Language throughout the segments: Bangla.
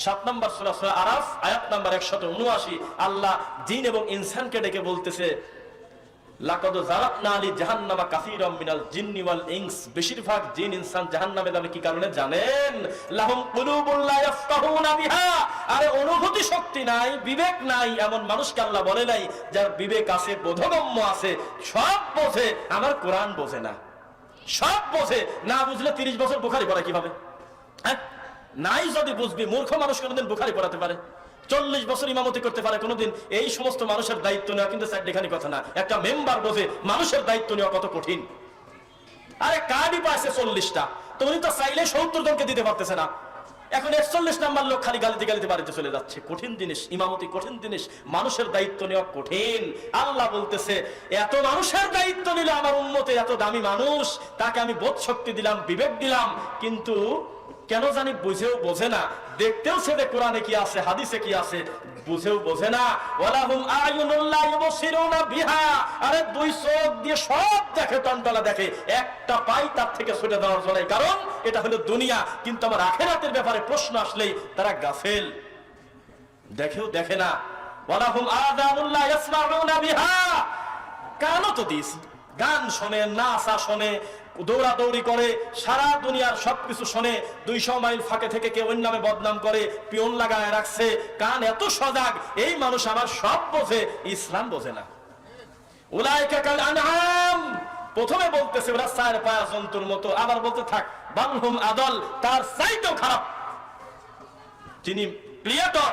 7 নম্বর সূরা সূরা আরাফ আয়াত নাম্বার 179 আল্লাহ জিন এবং ইনসানকে ডেকে বলতেছে লাকাদ যারাকনা লি জাহান্নামা কাসীরাম মিনাল জিন্নি ওয়াল ইনস। বেশিরভাগ জিন ইনসান জাহান্নামে যাবে কি কারণে জানেন? লাহুম কুলুবুল লা ইয়াফকাহুনা বিহা। আরে অনুভূতি শক্তি নাই, বিবেক নাই, এমন মানুষকে আল্লাহ বলে নাই যার বিবেক আছে, বোধগম্য আছে, সব বোঝে, আমার কোরআন বোঝে না। সব বোঝে না, বুঝলে 30 বছর বুখারী পড়া কিভাবে? হ্যাঁ, নাই যদি বুঝবি, মূর্খ মানুষ কোনোদিন বুখারী পড়াতে পারে? 40 বছর ইমামতি করতে পারে কোনোদিন? এই সমস্ত মানুষের দায়িত্ব নেওয়া কিন্তু চারটিখানি কথা না। একটা মেম্বার বোঝে মানুষের দায়িত্ব নেওয়া কত কঠিন। আরে কার্ডই পাইছে 40টা, তো উনি তো চাইলে 70 জনকে দিতে পারতেছে না। এখন 41 নাম্বার লোক খালি গালিতে গালিতে বাড়িতে চলে যাচ্ছে। কঠিন জিনিস ইমামতি, কঠিন জিনিস, মানুষের দায়িত্ব নেওয়া কঠিন। আল্লাহ বলতেছে এত মানুষের দায়িত্ব নিলে আমার উম্মতে, এত দামি মানুষ, তাকে আমি বোধ শক্তি দিলাম, বিবেক দিলাম, কিন্তু কেন জানি বুঝেও বোঝে না। দেখতেও সেটা কোরআনে কি আছে, হাদিসে কি আছে, বুঝেও বোঝে না। ওয়ালাহুম আয়ুনুল লা ইউবসিরুনা বিহা। আরে দুই চোখ দিয়ে সব দেখে, টনটলা দেখে, একটা পাই তার থেকে ছুটে দেওয়ার জন্য, কারণ এটা হলো দুনিয়া। কিন্তু আমার আখিরাতের ব্যাপারে প্রশ্ন আসলেই তারা গাফেল, দেখেও দেখে না। ওয়ালাহুম আযানুল লা ইয়াসমাউনা বিহা। কানও তো দিয়েছি, গান শোনে, নাচা শোনে, দৌড়াদৌড়ি করে, সারা দুনিয়ার সবকিছু শোনে। 200 মাইল ফাঁকে থেকে কেউ অন্য নামে বদনাম করে, পিয়ন লাগায় রাখছে। কান এত সজাগ, এই মানুষ আমার সব বোঝে, ইসলাম বোঝে না। উলাইকা কাল আনআম। প্রথমে বলতেছে ওরা 4 পায়া জন্তুর মতো, আবার বলতে থাক বালহুম আদল, তার চাইতেও খারাপ। যিনি ক্রিয়েটর,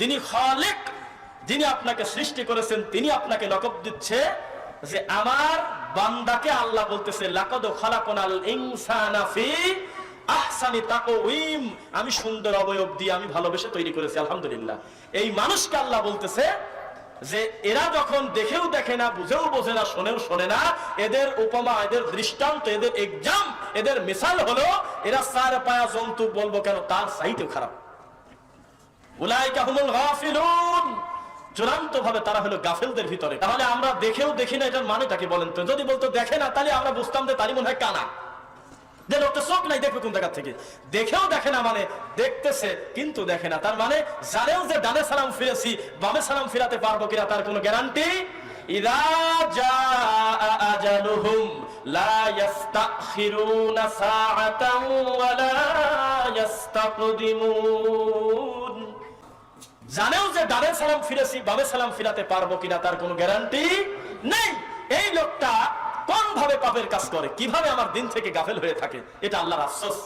যিনি খালিক, যিনি আপনাকে সৃষ্টি করেছেন, তিনি আপনাকে লকব দিচ্ছে যে আমার বান্দাকে আল্লাহ বলতেছে লাকাদ খালাকনাল ইনসানা ফি আহসানি তাকওয়িম। আমি সুন্দর অবয়ব দিয়ে আমি ভালোবেসে তৈরি করেছি, আলহামদুলিল্লাহ। এই মানুষকে আল্লাহ বলতেছে যে এরা যখন দেখেও দেখে না, বুঝেও বোঝে না, শোনেও শোনে না, এদের উপমা, এদের দৃষ্টান্ত, এদের এক্সাম, এদের মিসাল হলো এরা 4 পায়া জন্তু। বলবো কেন? তার চাইতেও খারাপ। উলাইকা হুমুল গাফিলুন। চূড়ান্ত ভাবে তারা হলো গাফেলদের ভিতরে। তাহলে আমরা দেখেও দেখি না, এটার মানেটা কি বলেন তো? যদি বলতো দেখে না, তাহলে আমরা বুঝতাম যে তারই মনে হয় কানা, যে লোকটা চোখ নাই, দেখবে কোন জায়গা থেকে। দেখেও দেখে না মানে দেখতেছে কিন্তু দেখে না, তার মানে জানেও যে ডানে সালাম ফিরেছি, বামে সালাম ফিরাতে পারবো কিনা তার কোনো গ্যারান্টি। ইযা জাআ আজালুহুম লা ইস্তাখিরুনা সাআতান ওয়া লা ইস্তাকদিমুন। জানেও যে ডানে সালাম ফিরেছি, বামে সালাম ফিরাতে পারবো কিনা তার কোনো গ্যারান্টি নেই। এই লোকটা কোন ভাবে পাপের কাজ করে, কিভাবে আমার দিন থেকে গাফেল হয়ে থাকে, এটা আল্লাহর আফসোস।